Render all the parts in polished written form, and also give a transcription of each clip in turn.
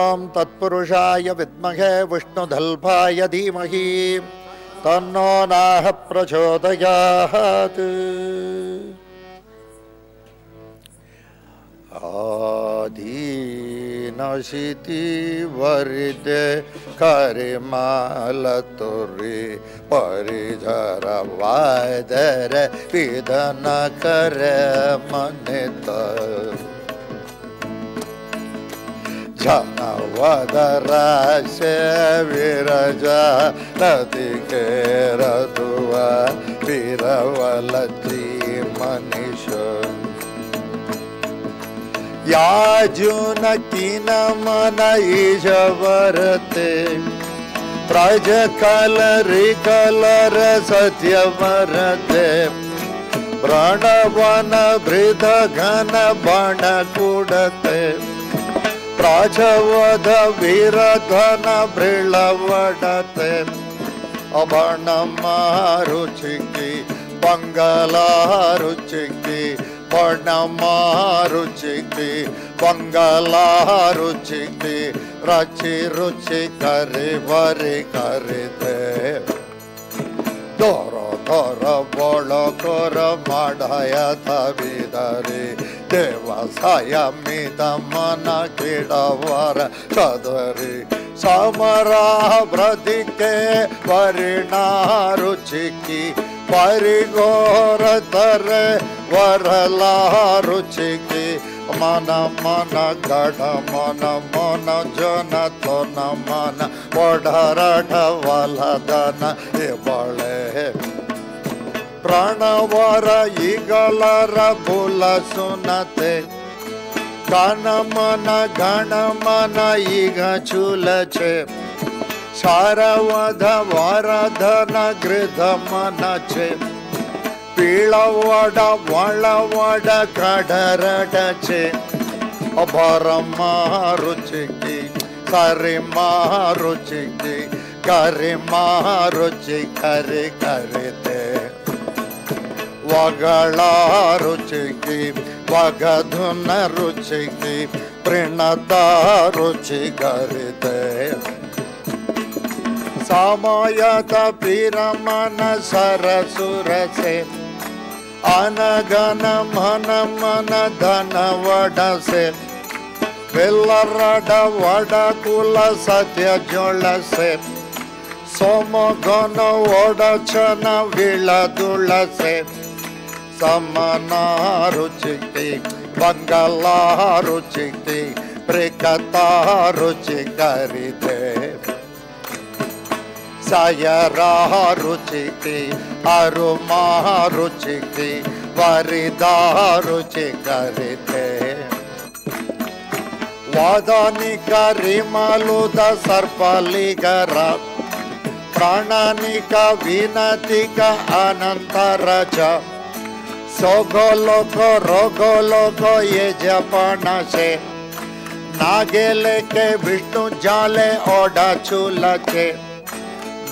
ओम तत्पुरुषाय विद्महे विष्णुधल्भाय धीमहि तन्नो नाः प्रचोदयात्। आधीनशिति वरिदे करिमालतुरि परिझर वादर विधन कर मनित जनवदराश विरजा नदी के रदुआ विरवलची मनीष याजुन तीन मन ईशवरते प्रज कलर सत्य मरते प्रणवन वृद घन बण कुडते प्राजवध वीरधन भृळवडते अबण मारुचिकी बंगला रुचिकी बण मारुचिकी बंगला रुचिकी रचि रुचि करे वरे करे दे दोर दोर बड़ कर माढ़ाय धीधरे देवसाय मिद मन किड़वर चदरे समरा वृद्धि के परिणा रुचिकी परिघोर तरे वरला रुचिकी मन मन गढ़ मन मन जन तन मन पढ़रठ वलदन बड़े प्रणवर ईगलर बुल सुनते गण मन ईग चूल छे सारवध वरधन गृध मन छे पीळवड वळवड कढरड छे अभरमा रुचिकी करिमा रुचिकी करिमा रुचि करे करे ते वगला रुचिकी वगधुन रुचिकी प्रणता रुचि करते समयत पीरमन सरसुर से अनगन मन मन धन वड से बिल्लरड वड कुल सत्य जोड़ से सोम गन वड छन विलदुल से समना रुचिकी बंगला रुचिकी प्रिकता रुचि करिते सायरा रुचिकी अरुमा रुचिकी वरिदा रुचि करिते वादानी करिमलुद सर्पलिगर प्राणानिका विनतिका अनंतरज सोगोलोक रोगोलोक ये जपण से नागेले के विष्णु जाले ओडा चूल के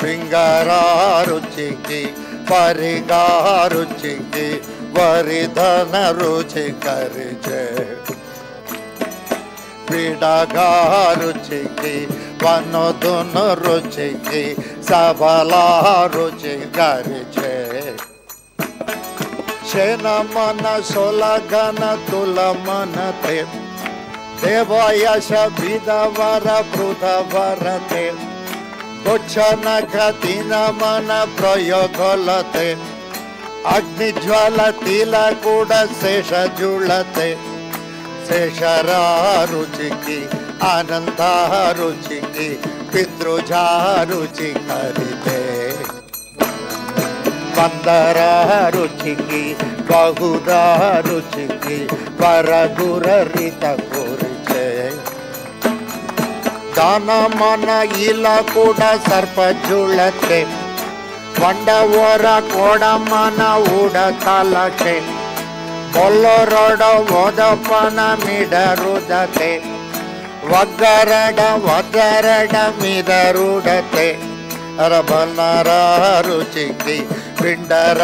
भिंगरा रुचिकी परिगा रुचिकी वरिधन रुचि करिजे पीड़ागा रुचिकी वनोदुन रुचिकी सबला रुचि करिजे शेन मन सोलगन तुल मन ते देवयश विधवर पृथवर ते उच्छन खतीन मन प्रयोगलते अग्निज्वाल तिल कूड शेष जुलते शेषरा रुचिकी आनंद रुचिकी पितृजा रुचि करिते बंदर रुचिकी बहुधा रुचिकी वरगुर रीत कुरिचे दान मन इल कूड सर्प जुलते वंडवर कोड मन उड़तलके बोल्लोरड वोदपन मिडरुदते वगरड वदरड मिदरुडते रबनर रुचिकी पिंडर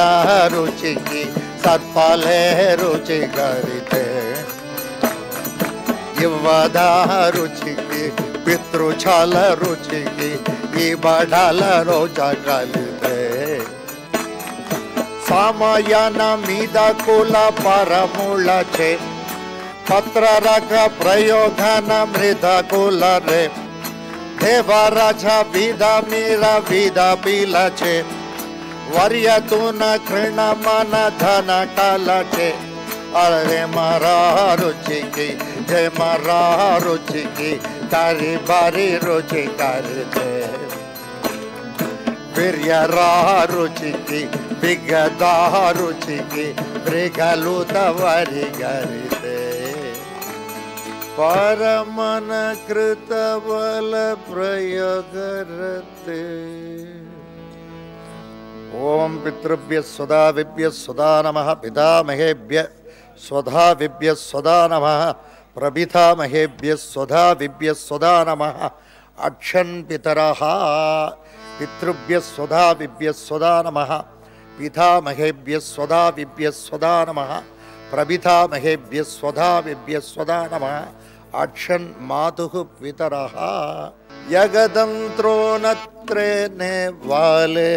रुचिकी सत्फले रुचि करिते युवदा रुचिकी పితృఛాల రుచికి ఈ బడాల రోజా కలితే సమయన మీద కుల పరములచే పత్రరక ప్రయోగన మృద కుల రే దేవరాజ విధ మీర విధ పిలచే वर्यतुन कृण मन धन कलचे अरे मरा रुचि की जय मरा रुचि की तारी बारी रुचि करते वीर्यरा रुचि की विगदा रुचि की मृगलुत वरि गरिते परमन कृत बल प्रयोगरते ओम पितृभ्य स्वधाविभ्य स्वधा नमः पितामहेभ्य स्वधाविभ्य स्वधा नमः प्रपितामहेभ्य स्वधाविभ्य स्वधा नमः अक्षन् पितरः पितृभ्य स्वधाविभ्य स्वधा नमः पितामहेभ्य स्वधाविभ्य स्वधा नमः प्रपितामहेभ्य स्वधाविभ्य स्वधा नमः अक्षन् मातुः पितरः यगदंत्रो नत्रेने वाले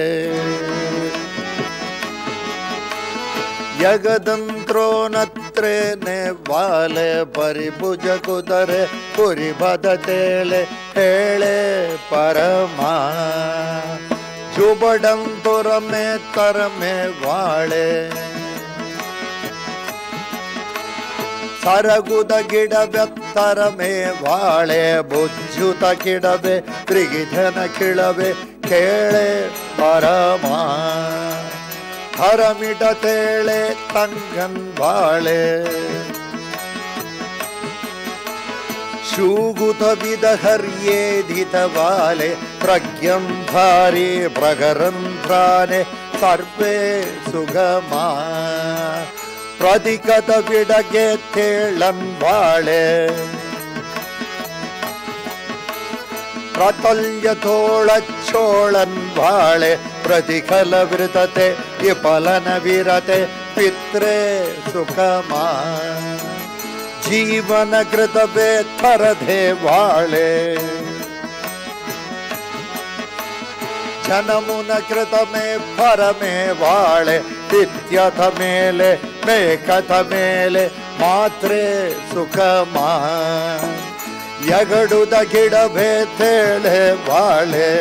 यगदंत्रो नत्रेने वाले परिभुज कुदरे पुरी बदतेले हेले परमा जुबडंतुर में तर में वाले सरगुद गिडबे में वाले बुज्जुत किडबे त्रिगिधन किड़बे केळे परमा हरमिड तेळे तंगन वाले शूगुत विदहर्येधित वाले प्रज्ञं भारी प्रगरन्त्राने सर्वे सुगमा प्रदिकत बिडगे तेळन् वाळे प्रतल्य तोळच्चोळन् वाळे प्रतिकल वृतते विपलन विरते पित्रे सुखमा जीवन कृत बेथरधे वाळे जनमुन कृत में फर में वाळे तित्यथ मेले मेकथ मेले मात्रे सुखमा यगडुद गिडबे तेळे वाळे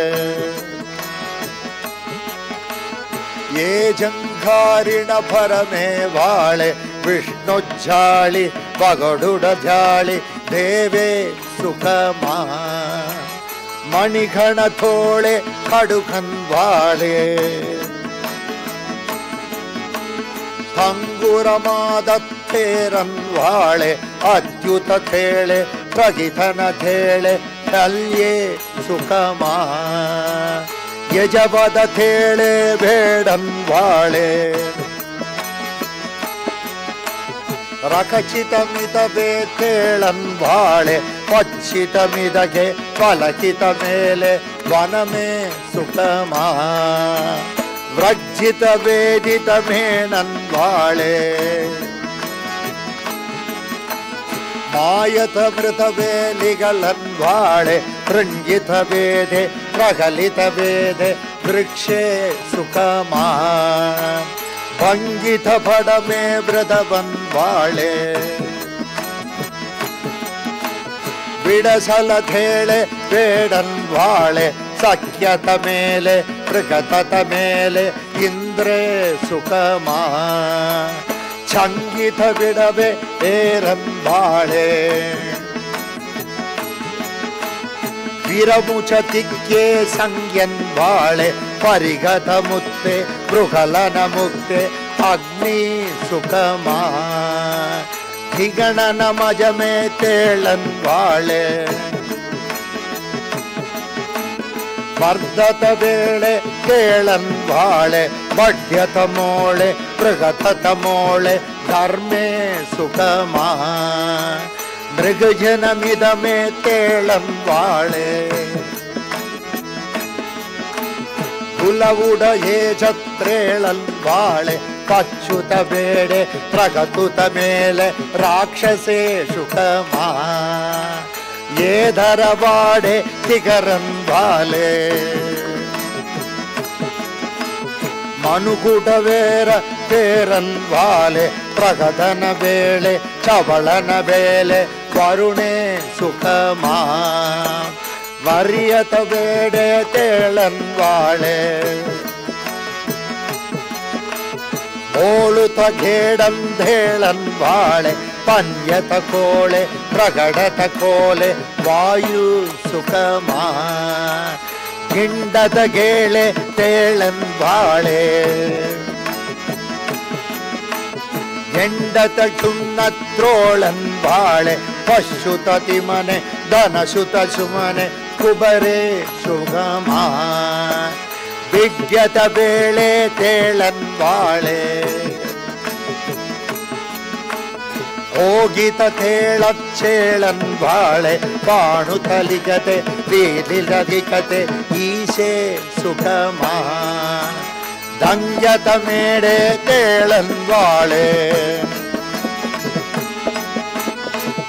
ये जंघारिण फर में वाळे विष्णुज्जाळि पगडुड जाळि देवे सुखमा मणिगण थोळे खडुकन् वाळे अंगुरमादत्तेरन् वाळे अद्युत थेळे प्रगिधन थेळे शल्ये सुखमा यजपद थेळे भेडन् वाळे रकचितमित बेतेळन् वाळे पच्चितमिदगे पलकित मेले वनमे सुखमा व्रज्जित वेदित मेणन् वाळे मायत मृत वेलिगलन् वाळे कृञ्जित वेदे प्रगलित वेदे वृक्षे सुखमा भंगित फडमे वृदवन् वाळे बिडसल थेळे बेडन् वाळे सख्यत मेले मृगतत मेले इंद्रे सुखमा छंगित बिडबे एरन् वाळे विरमुच तिग्ये संज्ञन् वाळे परिगत मुक्ते बृहलन मुक्ते अग्नि सुखमा धिगणन मजमे तेळन् वाळे वर्धत वेळे केळन् वाळे बढ़्यत मोळे बृहतत मोळे धर्मे सुखमा मृगजनमिदमे तेळन् वाळे कुलवुडये छत्रेळन् वाळे पच्युत बेडे प्रगतुत मेले राक्षसे सुखमा ഏധരവാടെ തികരൻ വാലേ മനുകുടവേര തേരൻ വാലെ പ്രകടന വേളെ ചവളന വേലെ വരുണേ സുഖമാ വറിയത വേടെ തേളൻ വാളെ ಓಳುತ ಘೇಡಂ ಧೇಳನ್ ವಾಳೆ ಪನ್ಯತ ಕೋಳೆ ಪ್ರಗಡತ ಕೋಲೆ ವಾಯು ಸುಖಮಾ ಗಿಂಡದ ಗೇಳೆ ತೇಳನ್ ವಾಳೆ ಎಂಡತ ಚುನ್ನತ್ರೋಳನ್ ವಾಳೆ ಪಶುತ ತಿಮನೆ ಧನಸುತ ಸುಮನೆ ಕುಬರೆ ಸುಗಮಾ ವಿದ್ಯತ ಬೇಳೆ ತೇಳನ್ ವಾಳೆ ಹೋಗಿತ ತೇಳಚ್ಚೇಳನ್ ವಾಳೆ ಬಾಣು ತಲಿಗತೆ ಬೀದಿಲಗಿಕತೆ ಈಶೆ ಸುಖಮಾ ದಂಗ್ಯತ ಮೇಡೆ ತೇಳನ್ ವಾಳೆ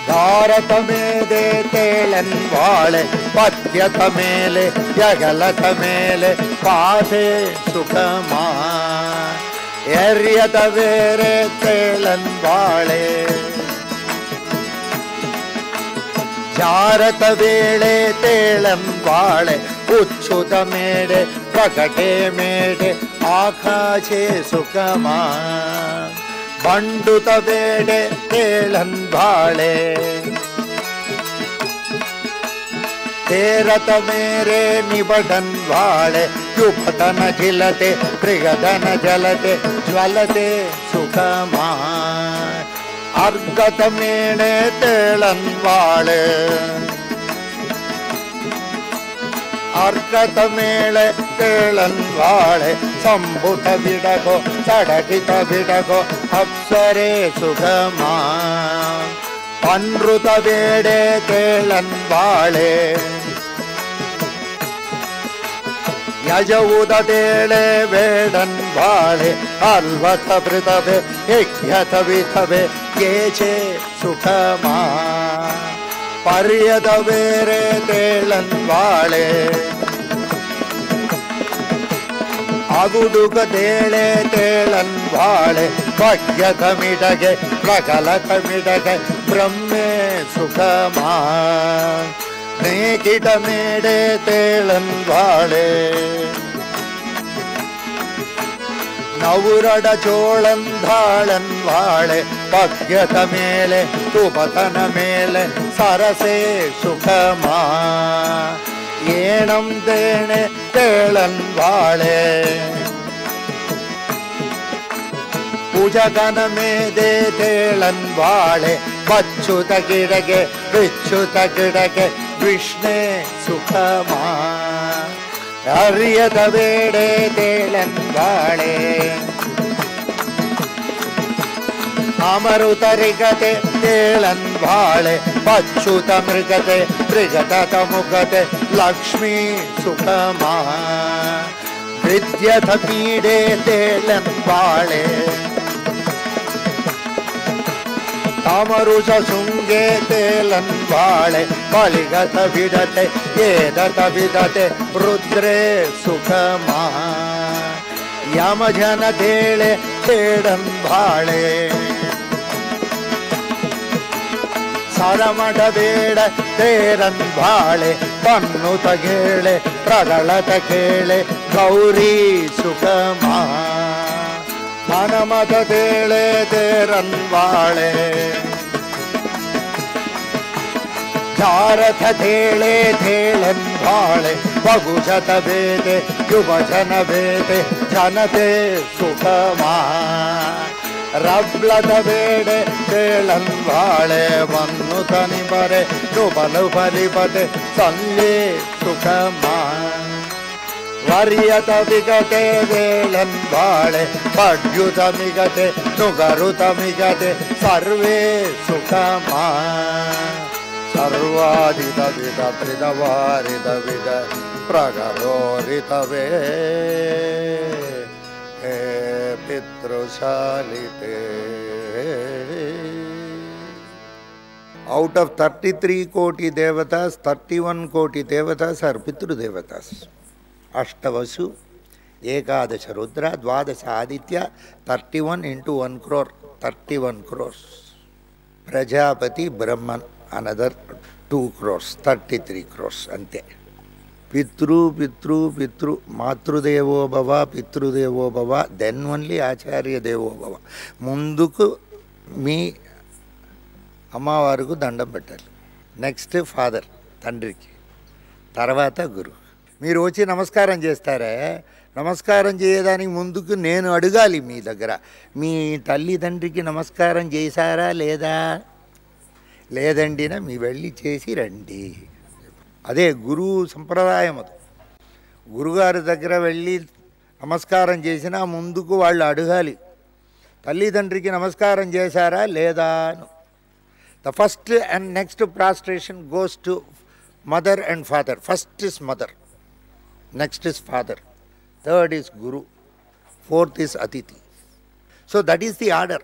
ಭಾರತ ಮೇದೆ ತೇಳನ್ ವಾಳೆ ಪದ್ಯತ ಮೇಲೆ ಯಗಲತ ಮೇಲೆ ಪಾದೆ ಸುಖಮಾ ಎರ್ಯತ ಬೇರೆ ತೇಳನ್ ವಾಳೆ ಜಾರತ ವೇಳೆ ತೇಳನ್ ವಾಳೆ ಉಚ್ಚುತ ಮೇಡೆ ಪ್ರಕಟೆ ಮೇಡೆ ಆಕಾಶೆ ಸುಖಮಾ ಬಂಡುತ ಬೇಡೆ ತೇಳನ್ ವಾಳೆ ತೇರತ ಮೇರೆ ನಿಬಡನ್ ವಾಳೆ ಯುಪತನ ಜಿಲತೆ ಪ್ರಿಗದನ ಜಲತೆ ಜ್ವಲತೆ ಸುಖಮಾ ಅರ್ಗತ ಮೇಣೆ ತೇಳನ್ ವಾಳೆ ಅರ್ಕತ ಮೇಳೆ ತೇಳನ್ ವಾಳೆ ಸಂಬುಟ ಬಿಡಗೋ ಸಡಗಿತ ಬಿಡಗೋ ಅಪ್ಸರೆ ಸುಗಮಾ ಪನ್ರುತ ಬೇಡೆ ತೇಳನ್ ವಾಳೆ ಯಜವುದ ತೇಳೆ ಬೇಡನ್ ವಾಳೆ ಅಲ್ವತ ಬೃತವೆ ಯಜ್ಞತ ವಿಧವೆ ಏಚೆ ಸುಖಮಾ ಪರ್ಯದ ಬೇರೆ ತೇಳನ್ ವಾಳೆ ಅಗುಡುಗ ತೇಳೆ ತೇಳನ್ ವಾಳೆ ಭಾಗ್ಯದ ಮಿಡಗೆ ಪ್ರಗಲತ ಮಿಡಗೆ ಬ್ರಹ್ಮೆ ಸುಖಮಾ ನೇಗಿಡ ಮೇಡೆ ತೇಳನ್ ವಾಳೆ ನವುರಡ ಚೋಳನ್ ಧಾಳನ್ ವಾಳೆ ಭಾಗ್ಯದ ಮೇಲೆ ತುಪತನ ಮೇಲೆ ಸರಸೆ ಸುಖಮಾ ಏಣಂ ದೇಣೆ ತೇಳನ್ ವಾಳೆ ಪೂಜಗನ ಮೇದೆ ತೇಳನ್ ವಾಳೆ ಬಚ್ಚುತ ಗಿಡಗೆ ಬಿಚ್ಚುತ ಗಿಡಗೆ ವಿಷ್ಣೆ ಸುಖಮಾ ಅರಿಯದ ಬೇಡೆ ತೇಳನ್ ವಾಳೆ ಅಮರುತರಿಗತೆ ತೇಳನ್ ವಾಳೆ ಬಚ್ಚುತ ಮೃಗತೆ ಮೃಗತ ಮುಖತೆ ಲಕ್ಷ್ಮೀ ಸುಖಮಾ ವಿದ್ಯತ ಪೀಡೆ ತೇಳನ್ ವಾಳೆ ತಾಮರುಷ ಶೃಂಗೆ ತೇಳನ್ ವಾಳೆ ಬಲಿಗತ ಬಿಡತೆ ಏದತ ಬಿದತೆ ರುದ್ರೇ ಸುಖಮಾ ಯಮಜನ ತೇಳೆ ತೇಳನ್ ವಾಳೆ ಸರಮಡ ಬೇಡ ತೇರನ್ ವಾಳೆ ಪನ್ನುತ ಕೇಳೆ ಪ್ರಗಳತ ಕೇಳೆ ಗೌರಿ ಸುಖಮಾ ಮನಮದ ತೇಳೆ ತೇರನ್ ವಾಳೆ ಜಾರಥ ತೇಳೆ ತೇಳನ್ ವಾಳೆ ಬಹುಜತ ಬೇದೆ ಯುವಜನ ಬೇದೆ ಜನತೆ ಸುಖಮಾ ರಬ್ಲದ ಬೇಡೆ ತೇಳನ್ ವಾಳೆ ಮನ್ನು ತನಿ ಬರೆ ನುಬಲು ಬಲಿಪದೆ ಸಲ್ಲೇ ಸುಖಮಾ ವರಿಯತ ವಿಗತೆ ವೇಳನ್ ವಾಳೆ ಪಡ್ಯುತ ಮಿಗತೆ ನುಗರುತ ಮಿಗತೆ ಸರ್ವೇ ಸುಖಮಾ ಸರ್ವಾದಿತ ವಿಧ ಪ್ರಿದವಾರಿದ ವಿಧ ಪ್ರಗರೋರಿತವೇ ಹೇ ಪಿತೃಶಾಲಿತೆ Out of 33 koti devatas, 31 koti devatas are Pitru devatas. Ashtavasu, Ekadasha Rudra, Dvadasha Aditya, 31 into 1 crore, 31 crores. Prajapati Brahman, another 2 crores, 33 crores. Ante. Pitru, Matrudevo Bhava, Pitrudevo Bhava, then only Acharya Devo Bhava. Munduku me అమ్మవారికి దండం పెట్టాలి. Next father, తండ్రికి, తర్వాత గురువు. మీరు వచ్చి నమస్కారం చేస్తారే, నమస్కారం చేయడానికి ముందుకు నేను అడగాలి మీ దగ్గర, మీ తల్లిదండ్రికి నమస్కారం చేశారా లేదా? లేదండినా మీ వెళ్ళి చేసి రండి. అదే గురువు సంప్రదాయం. అది గురుగారి దగ్గర వెళ్ళి నమస్కారం చేసినా ముందుకు వాళ్ళు అడగాలి, తల్లిదండ్రికి నమస్కారం చేశారా లేదా. The first and next prostration goes to mother and father. First is mother, next is father, third is guru, fourth is Atiti. So that is the order.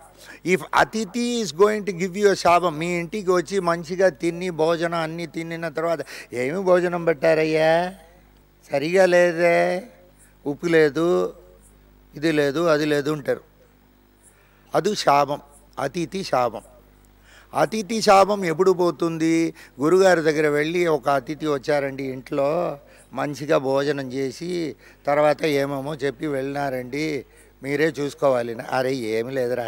If Atiti is going to give you a shabam, మీ ఇంటికి వచ్చి మంచిగా తిని భోజనం అన్నీ తినిన తర్వాత ఏమి భోజనం పెట్టారయ్యా, సరిగా లేదే, ఉప్పు లేదు, ఇది లేదు, అది లేదు అంటారు. అది శాపం, అతిథి శాపం. అతిథి శాపం ఎప్పుడు పోతుంది? గురుగారి దగ్గర వెళ్ళి ఒక అతిథి వచ్చారండి, ఇంట్లో మంచిగా భోజనం చేసి తర్వాత ఏమేమో చెప్పి వెళ్ళినారండి, మీరే చూసుకోవాలి. అరే ఏమి లేదురా,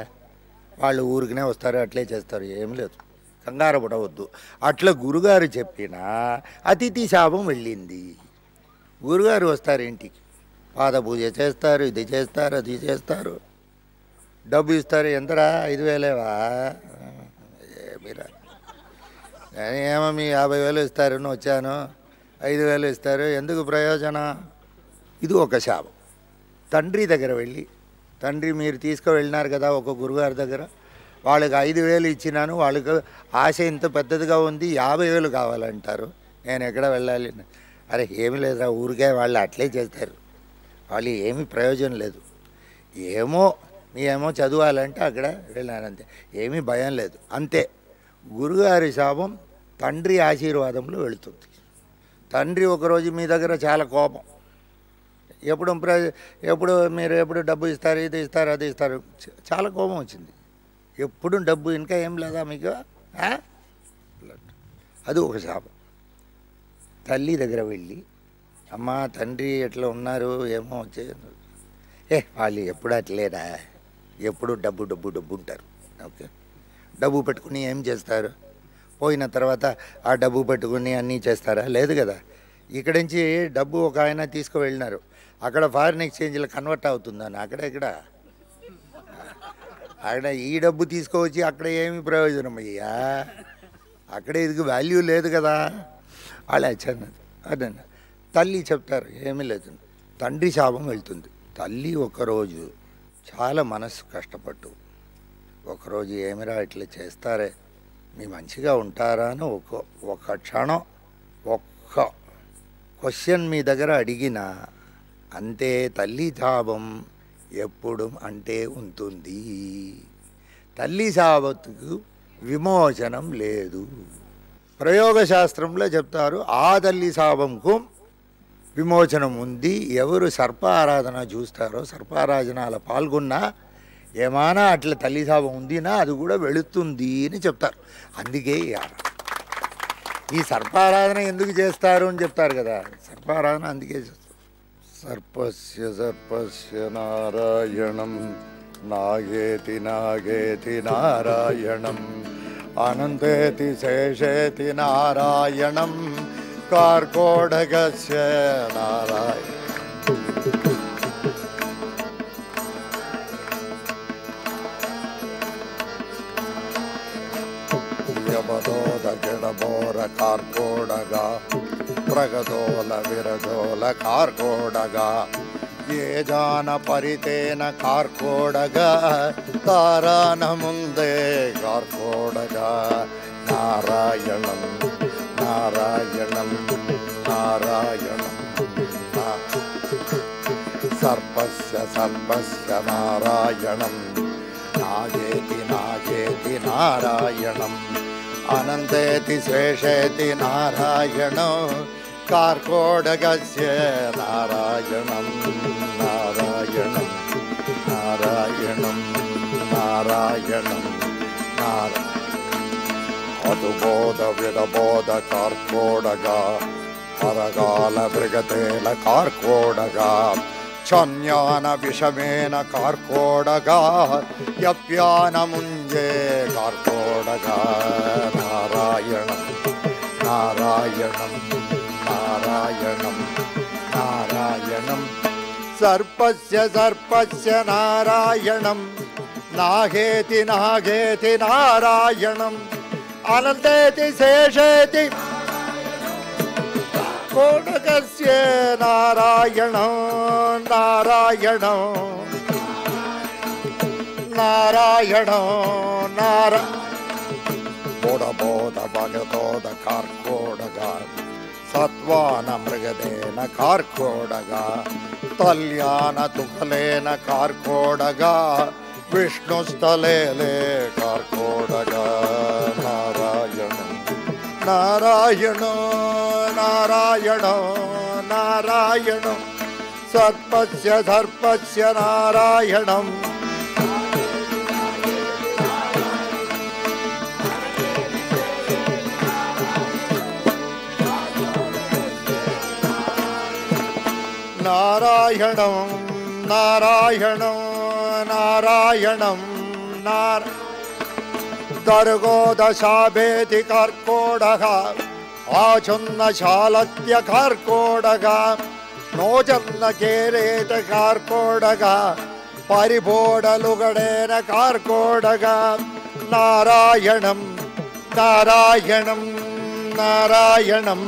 వాళ్ళు ఊరికనే వస్తారు, అట్లే చేస్తారు, ఏమి లేదు, కంగారు పడవద్దు. అట్లా గురుగారు చెప్పినా అతిథి శాపం వెళ్ళింది. గురుగారు వస్తారు ఇంటికి, పాద పూజ చేస్తారు, ఇది చేస్తారు, అది చేస్తారు, డబ్బు ఇస్తారు. ఎంతరా? 5,000వా? ఏమిరా, ఏమో మీ 50,000 ఇస్తారని వచ్చాను, 5,000 ఇస్తారు, ఎందుకు ప్రయోజనం? ఇది ఒక శాపం. తండ్రి దగ్గర వెళ్ళి, తండ్రి మీరు తీసుకువెళ్ళినారు కదా ఒక గురుగారి దగ్గర, వాళ్ళకి 5,000 ఇచ్చినాను, వాళ్ళకి ఆశ ఇంత పెద్దదిగా ఉంది, 50,000 కావాలంటారు, నేను ఎక్కడ వెళ్ళాలి? అరే ఏమి లేదురా, ఊరికే వాళ్ళు అట్లే చేస్తారు, వాళ్ళు ఏమీ ప్రయోజనం లేదు, ఏమో చదవాలంటే అక్కడ వెళ్ళానంతే, ఏమీ భయం లేదు, అంతే. గురుగారి శాపం తండ్రి ఆశీర్వాదంలో వెళుతుంది. తండ్రి ఒకరోజు మీ దగ్గర చాలా కోపం, ఎప్పుడు మీరు ఎప్పుడు డబ్బు ఇస్తారు, ఇది ఇస్తారు, అది ఇస్తారు, చాలా కోపం వచ్చింది, ఎప్పుడు డబ్బు, ఇంకా ఏం లేదా మీకు? అది ఒక శాపం. తల్లి దగ్గర వెళ్ళి, అమ్మ తండ్రి ఎట్లా ఉన్నారు, ఏమో వచ్చే, వాళ్ళు ఎప్పుడు అట్లేదా, ఎప్పుడు డబ్బు డబ్బు డబ్బు ఉంటారు. ఓకే, డబ్బు పెట్టుకుని ఏం చేస్తారు? పోయిన తర్వాత ఆ డబ్బు పెట్టుకుని అన్నీ చేస్తారా? లేదు కదా. ఇక్కడి నుంచి డబ్బు ఒక ఆయన తీసుకువెళ్ళినారు, అక్కడ ఫారిన్ ఎక్స్చేంజ్లో కన్వర్ట్ అవుతుందని, అక్కడ ఈ డబ్బు తీసుకువచ్చి అక్కడ ఏమి ప్రయోజనం అయ్యా, అక్కడ ఇది వాల్యూ లేదు కదా. అలా అన్నది అదే తల్లి చెప్తారు, ఏమీ లేదు. తండ్రి శాపం వెళ్తుంది. తల్లి ఒకరోజు చాలా మనసు కష్టపట్టు, ఒకరోజు ఏమిరా ఇట్లా చేస్తారే, మీ మంచిగా ఉంటారా అని ఒక క్షణం ఒక్క క్వశ్చన్ మీ దగ్గర అడిగినా అంతే, తల్లి శాపం ఎప్పుడు అంటే ఉంటుంది. తల్లి శాపத்துக்கு విమోచనం లేదు. ప్రయోగశాస్త్రంలో చెప్తారు, ఆ తల్లి శాపంకు విమోచనం ఉంది. ఎవరు సర్ప ఆరాధన చూస్తారో, సర్పారాధనలో పాల్గొన్నా ఏమైనా అట్లా తల్లి శాపం ఉందినా అది కూడా వెళుతుంది అని చెప్తారు. అందుకే ఈ సర్పారాధన ఎందుకు చేస్తారు అని చెప్తారు కదా, సర్పారాధన అందుకే చేస్తారు. సర్పస్య సర్పస్య నారాయణం, నాగేతి నాగేతి నారాయణం, అనంతేతి శేషేతి నారాయణం, కార్కోడగస్య నారాయణ. యమదోద గిడబోర కార్కోడగ, ప్రగదోల విరదోల కార్కోడగ, ఏ జాన పరితేన కార్కోడగ, తారాన ముందే కార్కోడగ. నారాయణం నారాయణం నారాయణం, సర్పస్య సర్పస్య నారాయణం, నాగేతి నాగేతి నారాయణం, अनन्तेति शेषेति नारायणो कार्कोडकस्य नारायणं नारायणं नारायणं नारायणं अदुबोध विदबोध कार्कोडक परकाल मृगतेल कार्कोडक चन्यान विषमेन कार्कोडक यप्यान मुञ्जे कार्कोडक नारायणं नारायणं नारायणं नारायणं सर्पस्य सर्पस्य नारायणं नागेति नागेति नारायणं अनन्तेति शेषेति कोडकस्य नारायणं नारायणं नारायणं बोधबोध भगतोद कार्कोडक सत्वान मृगदेन कार्कोडक तल्यान तुकलेन कार्कोडक विष्णुस्थलेले कार्कोडक नारायणं नारायणो नारायणो नारायणो सर्पस्य सर्पस्य नारायणं नारायणं नारायणो नारायणं दर्गोदशाभेति कार्कोडक आचुन्नशालत्य कार्कोडक नोजन्न केरेत कार्कोडक परिबोडलुगडेन कार्कोडक नारायणं नारायणं नारायणं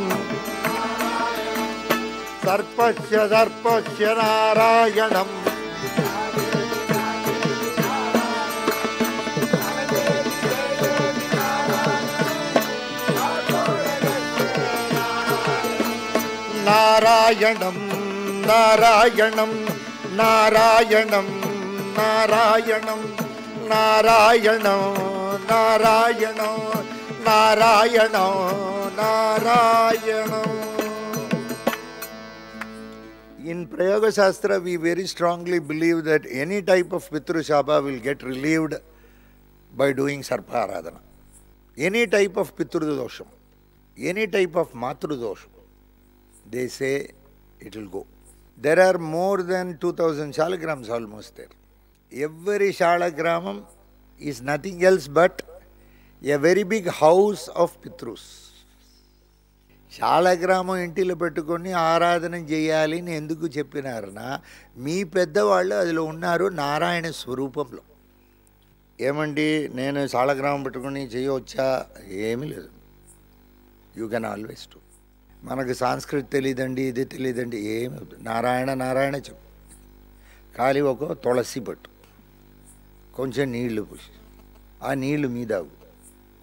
सर्पस्य सर्पस्य नारायणं नारायणं नारायणं नारायणं नारायणं नारायणं नारायणं नारायणं नारायणं. In Prayoga Shastra, we very strongly believe that any type of Pitru Shapa will get relieved by doing Sarpa Aradhana. Any type of Pitru Dosham, any type of Matru Dosham, they say it will go. There are more than 2000 shalagrams almost there. Every shalagramam is nothing else but a very big house of Pitrus. శాలగ్రామం ఇంటిలో పెట్టుకొని ఆరాధన చేయాలి అని ఎందుకు చెప్పినారనా, మీ పెద్దవాళ్ళు అదిలో ఉన్నారు నారాయణ స్వరూపంలో. ఏమండి నేను శాలగ్రామం పెట్టుకొని చేయవచ్చా? ఏమీ లేదు. You can always do. మనకు సంస్కృతి తెలియదండి, ఇది తెలియదండి, ఏమి నారాయణ నారాయణ చెప్పు. ఖాళీ ఒక తులసి పట్టు, కొంచెం నీళ్లు పోసి ఆ నీళ్లు మీద తాగు,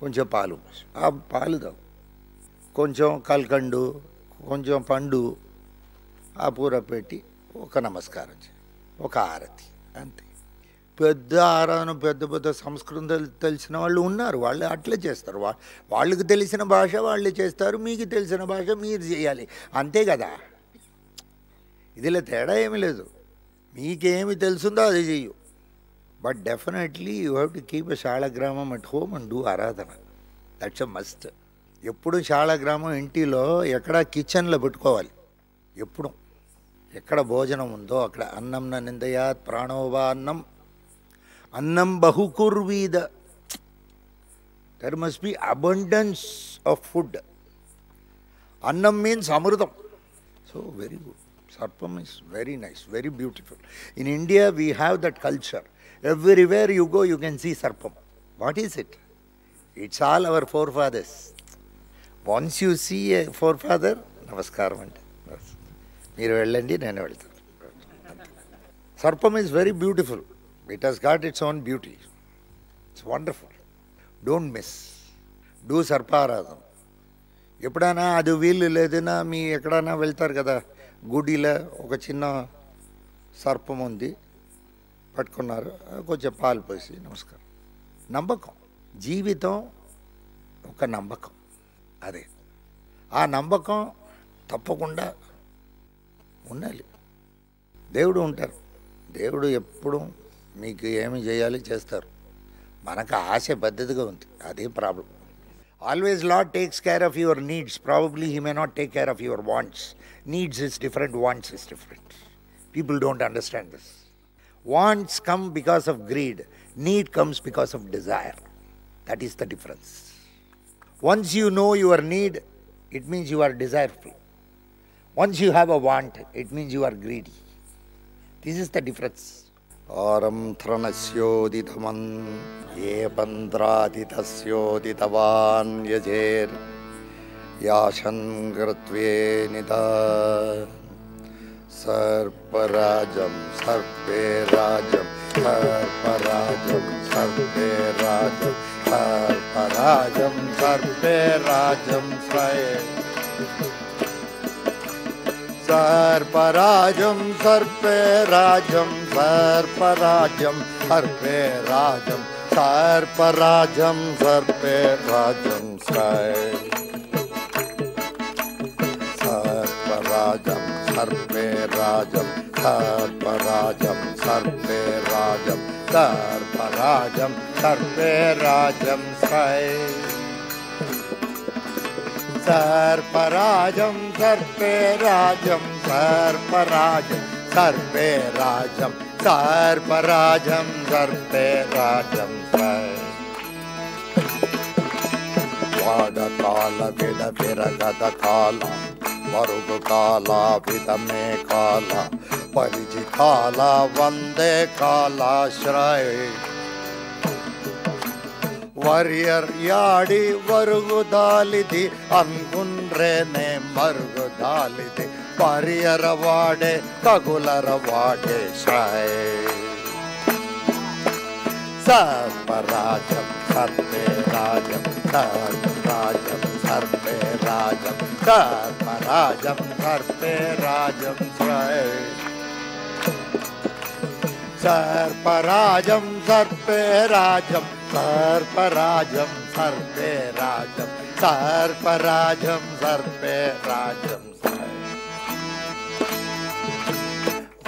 కొంచెం పాలు పోసి ఆ పాలు తాగు, కొంచెం కల్కండు, కొంచెం పండు ఆ పూర పెట్టి ఒక నమస్కారం చేయి, ఒక ఆరతి, అంతే. పెద్ద ఆరాధన పెద్ద పెద్ద సంస్కృతం తెలిసిన వాళ్ళు ఉన్నారు, వాళ్ళు అట్లే చేస్తారు. వాళ్ళకి తెలిసిన భాష వాళ్ళు చేస్తారు, మీకు తెలిసిన భాష మీరు చేయాలి, అంతే కదా. ఇదిలో తేడా ఏమీ లేదు. మీకేమి తెలుసుందో అది చెయ్యు. But definitely you have to keep a శాలగ్రామం అట్ హోమ్ అండ్ డూ ఆరాధన. That's a must. ఎప్పుడు శాలగ్రామం ఇంటిలో ఎక్కడ కిచెన్లో పెట్టుకోవాలి. ఎప్పుడు ఎక్కడ భోజనం ఉందో అక్కడ అన్నం నిందయాత్ ప్రాణోవా అన్నం అన్నం బహుకుర్వీద. There must be abundance of food. అన్నం మీన్స్ అమృతం. So very good. Sarpam is very nice, very beautiful. In India, we have that culture. Everywhere you go, you can see Sarpam. What is it? It's all our forefathers. Once you see a forefather, namaskaram ante. Meeru vellandi, nenu veltanu. Sarpam is very beautiful. It has got its own beauty. It's wonderful. Don't miss. Do Sarparadhana. ఎప్పుడైనా అది వీలు లేదన్నా మీ ఎక్కడైనా వెళ్తారు కదా, గుడిలో ఒక చిన్న సర్పం ఉంది, పట్టుకున్నారు, కొంచెం పాలు పోసి నమస్కారం. నమ్మకం. జీవితం ఒక నమ్మకం. అదే ఆ నమ్మకం తప్పకుండా ఉండాలి. దేవుడు ఉంటారు. దేవుడు ఎప్పుడు మీకు ఏమి చేయాలి చేస్తారు. మనకు ఆశ పద్ధతిగా ఉంది, అదే problem. Always lord takes care of your needs. Probably he may not take care of your wants. Needs is different, wants is different. People don't understand this. Wants come because of greed, need comes because of desire. That is the difference. Once you know your need, it means you are desireful. Once you have a want, it means you are greedy. This is the difference. Aram thranasyoditamam ye pandraditasyoditavan yajer yashan gratve nida sarparajam sarpe rajam sarparajam sarpe rajam sarparajam sarpe rajam sarparajam sarpe rajam sarparajam sarpe rajam sarparajam sarpe rajam sarparajam sarpe rajam sarparajam sarpe rajam sarparajam sarpe rajam sarparajam sarpe rajam sarparajam sarpe rajam sarparajam sarpe rajam vadakala vida viragada kala varugu kala vidame kala pariji kala vande kala shray warrior yadi varugu dalidi angundrene marugu dalidi warrior vade kagulara vade shray sarparajam sarpe rajam sarparajam sarpe rajam sarparajam sarpe rajam sarparajam sarpe rajam sarparajam sarpe rajam sarparajam sarpe rajam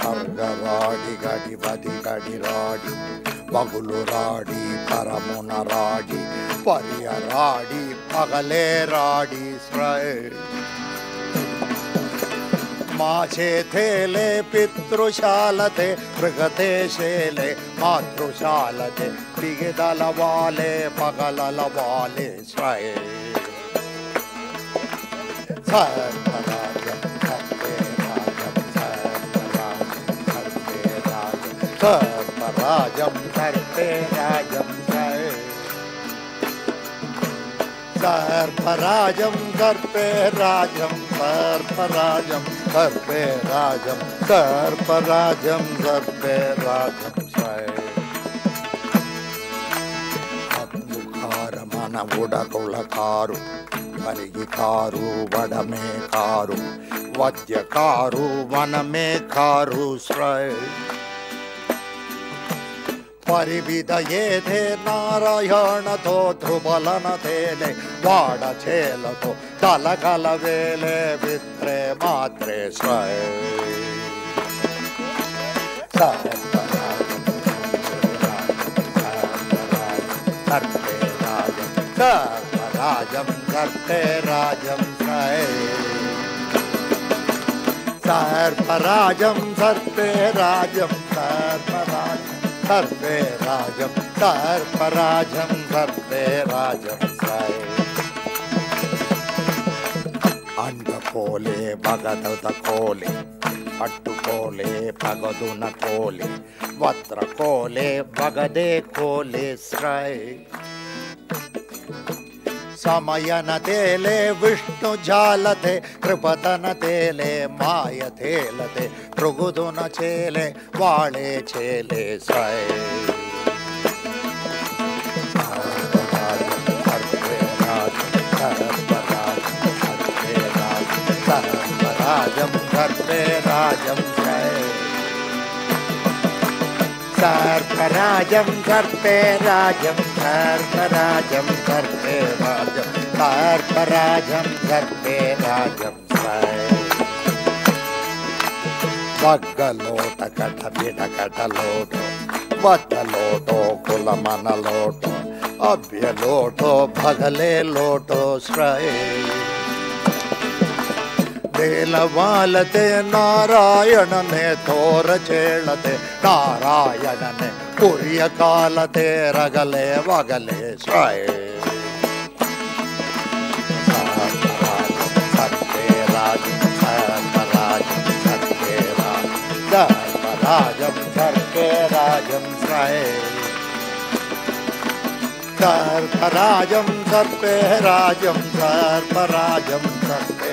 vargaradi gadi badi gadi radi bagulu radi paramuna radi pariya radi pagale radi sray माछे थेले पितृशालते मृगते शेले मातृशालते पिगदलवाले पगललवाले श्रय सर्पराजं सर्पे राजं सर्पराजं सर्पे राजं सर्पराजं सर्पे राजं सर्पराजं सर्पे राजं सर्पराजं सर्पे राजं अद्भुकार मन उडकुलकारू परिगिकारू वडमे कारू वद्यकारू वनमे कारू श्रय परिविदयेधे नारायणतो ध्रुवलनथेले वाडछेलतो कलकलवेले वित्रे मात्रे श्रय सर्पे राजं सर्पे राजं श्रय सर्पराजं सर्पे राजं सर्पराजं सर्पे राजं सर्पराजं सर्पे राजं अंडकोले भगदत कोले पट्टुकोले भगदुन कोले वस्त्रकोले भगदे कोले श्रय समयन तेले विष्णु जालते कृपतन तेले माय तेलते भृगुदुन चेले वाले चेले सय सर्पराजं सर्पे राजं सर्पराजं सर्पे राजं सर्पराजं सर्पे राजं सर्पराजं सर्पे राजं बग्गलोट कट बिडकट लोटो बद्दलोटो कुलमन लोटो अभ्य लोटो भगले लोटो श्रय देलवालते नारायणने तोर चेळते नारायणने कुर्य कालते रगले वगले श्रय सर्पे राजं सर्पराजं सर्पे राजं श्रय सर्पराजं सर्पे राजं सर्पराजं सर्पे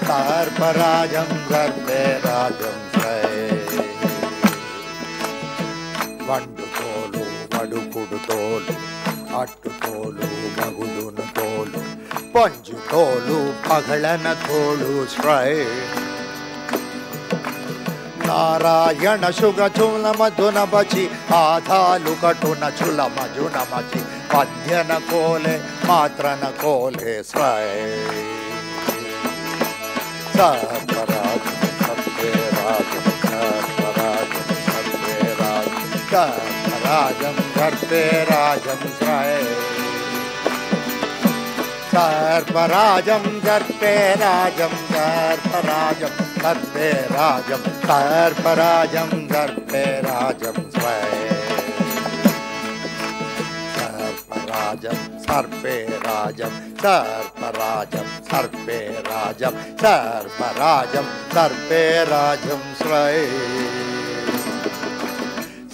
सर्पराजं सर्पे राजं श्रय वंडु तोलु वडुकुडु तोलु अट्टु तोलु मगुलुन तोलु पंजु तोलु पगळन तोलु श्रय नारायण शुग चुल मधुन बची आधालु कटुन चुल मजुन मची पद्यन कोले मात्रन कोले श्रय सर्पराजं सर्पे राजं सर्पराजं सर्पे राजं सर्पराजं सर्पे राजं श्रय सर्पराजं सर्पे राजं सर्पराजं सर्पे राजं सर्पराजं सर्पे राजं श्रय सर्पराजं सर्पे राजं सर्पराजं सर्पे राजं सर्पराजं सर्पे राजं श्रय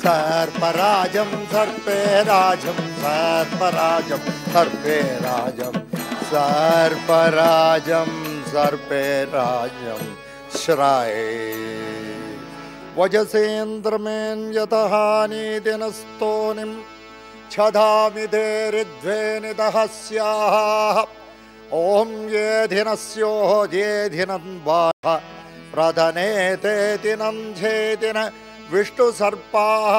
सर्पराजं सर्पे राजं सर्पराजं सर्पे राजं सर्पराजं सर्पे राजं श्रय वजसेन्द्रमेन यतहानिदिनस्तोनिं छदामि देरिद्वे निदहस्याः ॐ ये धिनस्योः ये धिनं वाह प्रधने ते दिनं झेदिन विष्णु सर्पाः